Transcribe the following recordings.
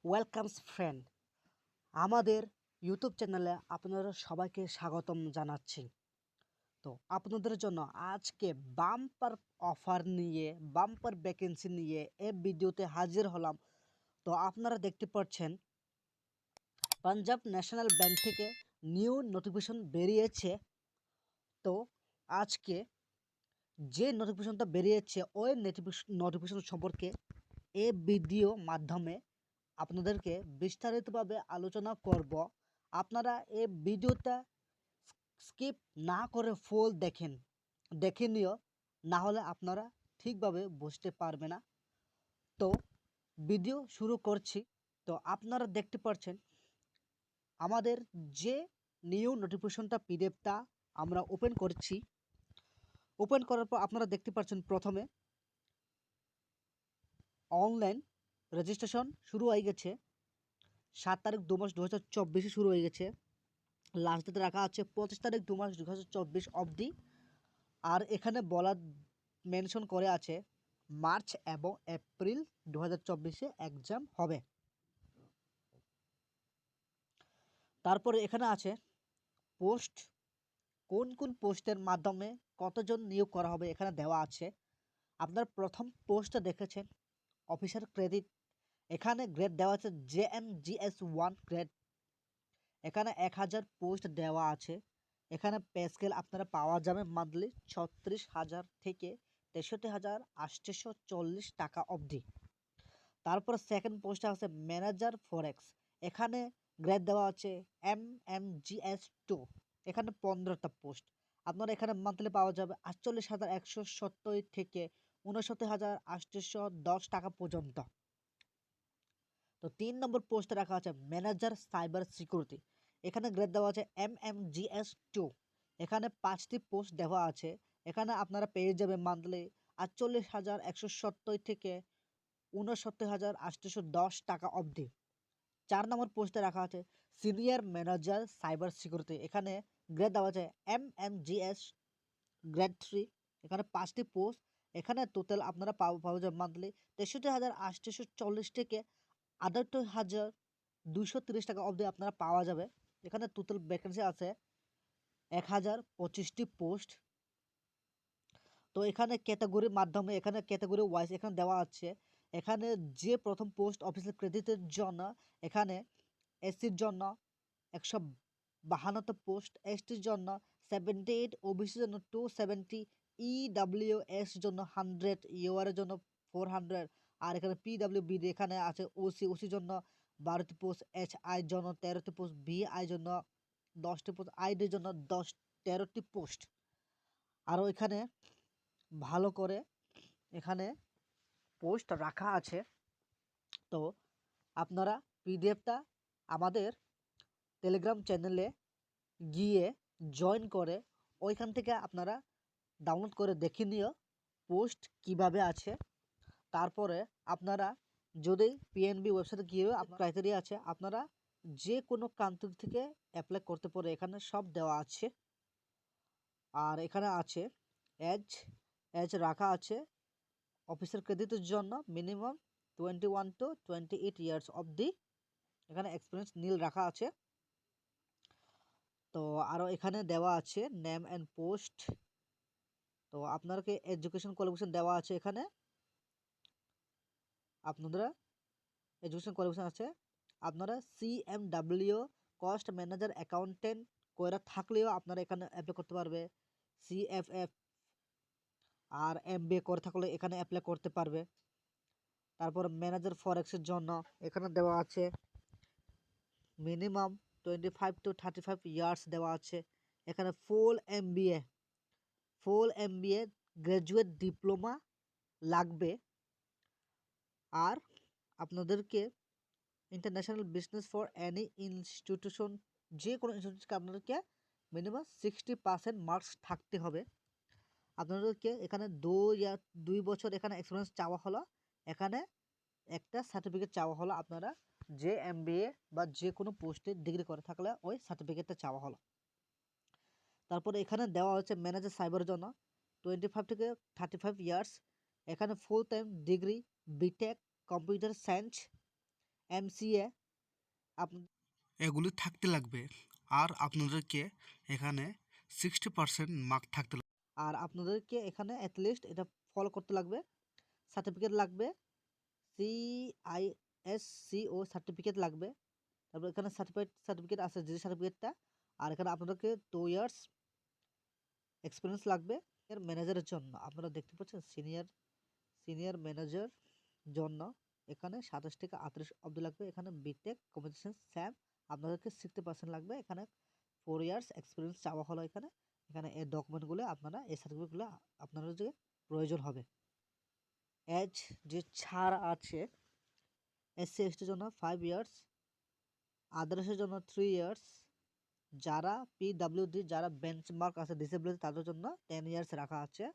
Welcomes friend, আমাদের YouTube চ্যানেলে আপনারা সবাইকে স্বাগতম জানাচ্ছি। তো আপনাদের জন্য আজকে বাম্পার অফার নিয়ে, বাম্পার ভ্যাকেন্সি নিয়ে এই ভিডিওতে হাজির হলাম। তো আপনারা দেখতে পাচ্ছেন পাঞ্জাব ন্যাশনাল ব্যাংক থেকে নিউ নোটিফিকেশন বেরিয়েছে। তো আজকে যে নোটিফিকেশনটা বেরিয়েছে ওই নোটিফিকেশন সম্পর্কে এই ভিডিও মাধ্যমে আপনাদেরকে বিস্তারিতভাবে আলোচনা করব। আপনারা এই ভিডিওটা স্কিপ না করে ফুল দেখে নিও, না হলে আপনারা ঠিকভাবে বুঝতে পারবে না। তো ভিডিও শুরু করছি। তো আপনারা দেখতে পাচ্ছেন আমাদের যে নিউ নোটিফিকেশনটা পিডিএফটা আমরা ওপেন করছি। ওপেন করার পর আপনারা দেখতে পাচ্ছেন প্রথমে অনলাইন রেজিস্ট্রেশন শুরু হয়ে গেছে। 7 তারিখ 2 মাস 2024 শুরু হয়ে গেছে। লাস্ট ডেট রাখা আছে 25 তারিখ 2 মাস 2024 অবধি। আর এখানে মেনশন করে আছে মার্চ এবং এপ্রিল 2024 এক্সাম হবে। তারপরে এখানে আছে পোস্ট, কোন কোন পোস্টের মাধ্যমে কতজন নিয়োগ করা হবে এখানে দেওয়া আছে। আপনার প্রথম পোস্টটা দেখেছেন অফিসার ক্রেডিট, এখানে গ্রেড দেওয়া আছে JMGS1 গ্রেড। এখানে 1000 পোস্ট দেওয়া আছে। এখানে পে স্কেল আপনারা পাওয়া যাবে মান্থলি 36,000 থেকে 63,840 টাকা অবধি। তারপর সেকেন্ড পোস্টে আছে ম্যানেজার ফরেক্স, এখানে গ্রেড দেওয়া আছে MMGS2। এখানে 15টা পোস্ট। আপনারা এখানে মান্থলি পাওয়া যাবে 48,170 থেকে 69,810 টাকা পর্যন্ত। তো 3 নম্বর পোস্টে রাখা আছে ম্যানেজার সাইবার সিকিউরিটি, এখানে গ্রেড দেওয়া আছে MMGS2। এখানে 5টি পোস্ট দেওয়া আছে। এখানে আপনারা পেয়ে যাবেন মান্থলি 48,170 থেকে 69,810 টাকা অবধি। 4 নম্বর পোস্টে রাখা আছে সিনিয়র ম্যানেজার সাইবার সিকিউরিটি, এখানে গ্রেড দেওয়া আছে MMGS গ্রেড 3। এখানে 5টি পোস্ট। এখানে টোটাল আপনারা পাওয়া যাবে মান্থলি 63,840 থেকে 68,230 টাকা অবধি আপনারা পাওয়া যাবে। এখানে টোটাল ভ্যাকেন্সি আছে 1,025টি পোস্ট। তো এখানে ক্যাটাগরির মাধ্যমে, এখানে ক্যাটাগরি ওয়াইজ এখানে দেওয়া আছে। এখানে যে প্রথম পোস্ট অফিসিয়াল ক্রেডিটের জন্য, এখানে এসসির জন্য 152টা পোস্ট, এসটির জন্য 78, ওবিসির জন্য 270, EWS জন্য 100, ইউআর এর জন্য 400। আর এখানে PWBD এখানে আছে ওসির জন্য 12টি পোস্ট, HI জন্য 13টি পোস্ট, VI জন্য 10টি পোস্ট, আইডির জন্য 13টি পোস্ট। আরও এখানে ভালো করে এখানে পোস্ট রাখা আছে। তো আপনারা পিডিএফটা আমাদের টেলিগ্রাম চ্যানেলে গিয়ে জয়েন করে ওইখান থেকে আপনারা ডাউনলোড করে দেখে নিও পোস্ট কিভাবে আছে। তারপরে আপনারা যদি পিএনবি ওয়েবসাইটে গিয়ে ক্রাইটেরিয়া আছে, আপনারা যে কোনো কান্ট্রি থেকে অ্যাপ্লাই করতে পারে, এখানে সব দেওয়া আছে। আর এখানে আছে এজ এজ রাখা আছে অফিসার ক্রেডিটের জন্য মিনিমাম 21 to 28 ইয়ার্স অবধি। এখানে এক্সপিরিয়েন্স নীল রাখা আছে। তো আরও এখানে দেওয়া আছে নেম অ্যান্ড পোস্ট। তো আপনাদেরকে এডুকেশন কোয়ালিফিকেশন দেওয়া আছে। এখানে আপনারা এডুকেশন কোয়ালিফিকেশন আছে। আপনারা CMW কস্ট ম্যানেজার অ্যাকাউন্টেন্ট কইরা থাকলেও আপনারা এখানে অ্যাপ্লাই করতে পারবে। CFF আর MBA করে থাকলে এখানে অ্যাপ্লাই করতে পারবে। তারপর ম্যানেজার ফরেক্সের জন্য এখানে দেওয়া আছে মিনিমাম 25 to 35 ইয়ার্স দেওয়া আছে। এখানে ফুল MBA গ্র্যাজুয়েট ডিপ্লোমা লাগবে। আর আপনাদেরকে international business for any institution, যে কোনো ইনস্টিটিউশনকে আপনাদেরকে মিনিমাম 60% মার্কস থাকতে হবে। আপনাদেরকে এখানে 2 বছর এখানে এক্সপিরিয়েন্স চাওয়া হলো। এখানে একটা সার্টিফিকেট চাওয়া হলো, আপনারা যে MBA বা যে কোনো পোস্টে ডিগ্রি করে থাকলে ওই সার্টিফিকেটটা চাওয়া হলো। তারপরে এখানে দেওয়া হচ্ছে ম্যানেজার সাইবার জন্য 25 থেকে 35 ইয়ার্স। এখানে full time degree B Tech computer science MCA আপনার এগুলি থাকতে লাগবে। আর আপনাদেরকে এখানে 60% মার্ক থাকতে লাগবে। আর আপনাদেরকে এখানে অ্যাটলিস্ট এটা ফলো করতে লাগবে। সার্টিফিকেট লাগবে, CISCO সার্টিফিকেট লাগবে। তারপর এখানে সার্টিফিকেট আছে যে সার্টিফিকেটটা। আর এখানে আপনাদেরকে 2 ইয়ার্স এক্সপিরিয়েন্স লাগবে। এর ম্যানেজারের জন্য আপনারা দেখতে পাচ্ছেন সিনিয়র ম্যানেজার জন্য এখানে 27 থেকে 38 অবধি লাগবে। এখানে বিটেক কমিউনিকেশন স্যাম আপনাদেরকে 60% লাগবে। এখানে 4 ইয়ার্স এক্সপিরিয়েন্স চাওয়া হলো। এখানে এই ডকুমেন্টগুলো আপনারা এই সার্টিফিকেটগুলো আপনাদের যে প্রয়োজন হবে। এজ যে ছাড় আছে SC STর জন্য 5 ইয়ার্স, আদার্সের জন্য 3 ইয়ার্স, যারা PWD যারা বেঞ্চমার্ক আছে ডিসেবিলিটি তাদের জন্য 10 ইয়ার্স রাখা আছে।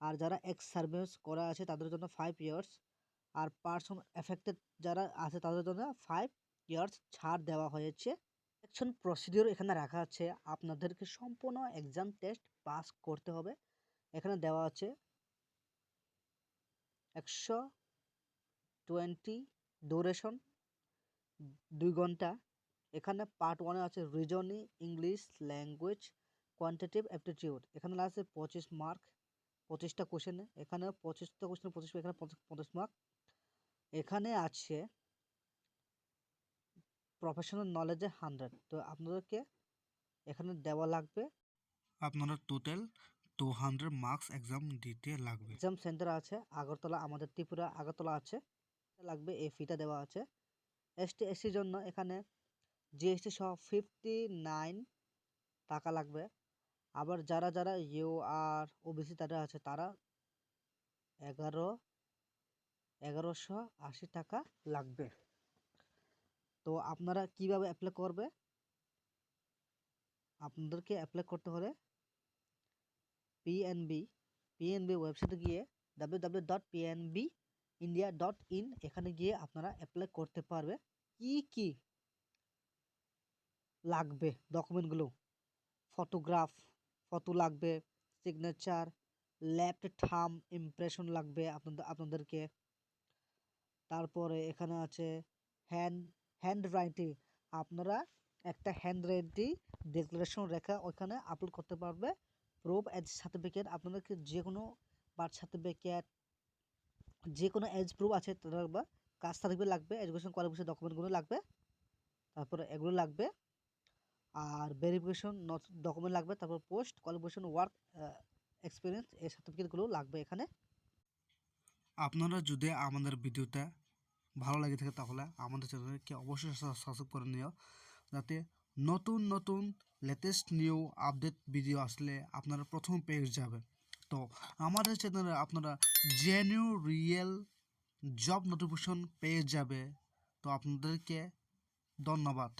আর যারা এক্স সার্ভিস করা আছে তাদের জন্য 5 ইয়ার্স। আর পার্সন এফেক্টেড যারা আছে তাদের জন্য 5 ইয়ার্স ছাড় দেওয়া হয়েছে। সিলেকশন প্রসিডিওর এখানে রাখা আছে। আপনাদেরকে সম্পূর্ণ এক্সাম টেস্ট পাস করতে হবে। এখানে দেওয়া আছে 120 ডিউরেশন 2 ঘন্টা। এখানে পার্ট 1 আছে reasoning, English language, quantitative aptitude. এখানে আছে 25 মার্ক, 25টা কোশ্চেনে। এখানে 25টা কোশ্চেনে 25, এখানে 50 মার্ক। এখানে আছে প্রফেশনাল নলেজে 100। তো আপনাদেরকে এখানে দেওয়া লাগবে। আপনারা টোটাল 200 মার্কস এক্সাম দিতে লাগবে। এক্সাম সেন্টার আছে আগরতলা, আমাদের ত্রিপুরা আগরতলা আছে। লাগবে এই ফিটা দেওয়া আছে। ST SCর জন্য এখানে GST সহ 59 টাকা লাগবে। আবার যারা UR OBC তারা আছে তারা 1180 টাকা লাগবে। তো আপনারা কিভাবে অ্যাপ্লাই করবে? আপনাদেরকে অ্যাপ্লাই করতে হলে PNB ওয়েবসাইটে গিয়ে www.pnbindia.in এখানে গিয়ে আপনারা অ্যাপ্লাই করতে পারবে। কি লাগবে ডকুমেন্টগুলো? ফটো লাগবে, সিগনেচার, লেফট থাম্ব ইমপ্রেশন লাগবে আপনাদেরকে। তারপরে এখানে আছে হ্যান্ড রাইটিং। আপনারা একটা হ্যান্ড রাইটিং ডিক্লারেশন রেখা ওইখানে আপলোড করতে পারবে। প্রুফ এজ সার্টিফিকেট আপনাদেরকে যে কোনো বার্থ সার্টিফিকেট, যে কোনো এজ প্রুফ আছে তাদের বা কাস্ট সার্টিফিকেট লাগবে, এডুকেশন কোয়ালিফিকেশন ডকুমেন্টগুলো লাগবে। তারপরে এগুলো লাগবে। আর ভেরিফিকেশন ডকুমেন্ট লাগবে। তারপর পোস্ট কোয়ালিফিকেশন ওয়ার্ক এক্সপিরিয়েন্স এই সার্টিফিকেটগুলো লাগবে এখানে। আপনারা যদি আমাদের ভিডিওটা ভালো লাগে থাকে তাহলে আমাদের চ্যানেলকে অবশ্যই সাবস্ক্রাইব করে নিও, যাতে নতুন লেটেস্ট নিউ আপডেট ভিডিও আসলে আপনারা প্রথম পেয়ে যাবে। তো আমাদের চ্যানেলে আপনারা জেনুইন রিয়েল জব নোটিফিকেশন পেয়ে যাবে। তো আপনাদেরকে ধন্যবাদ।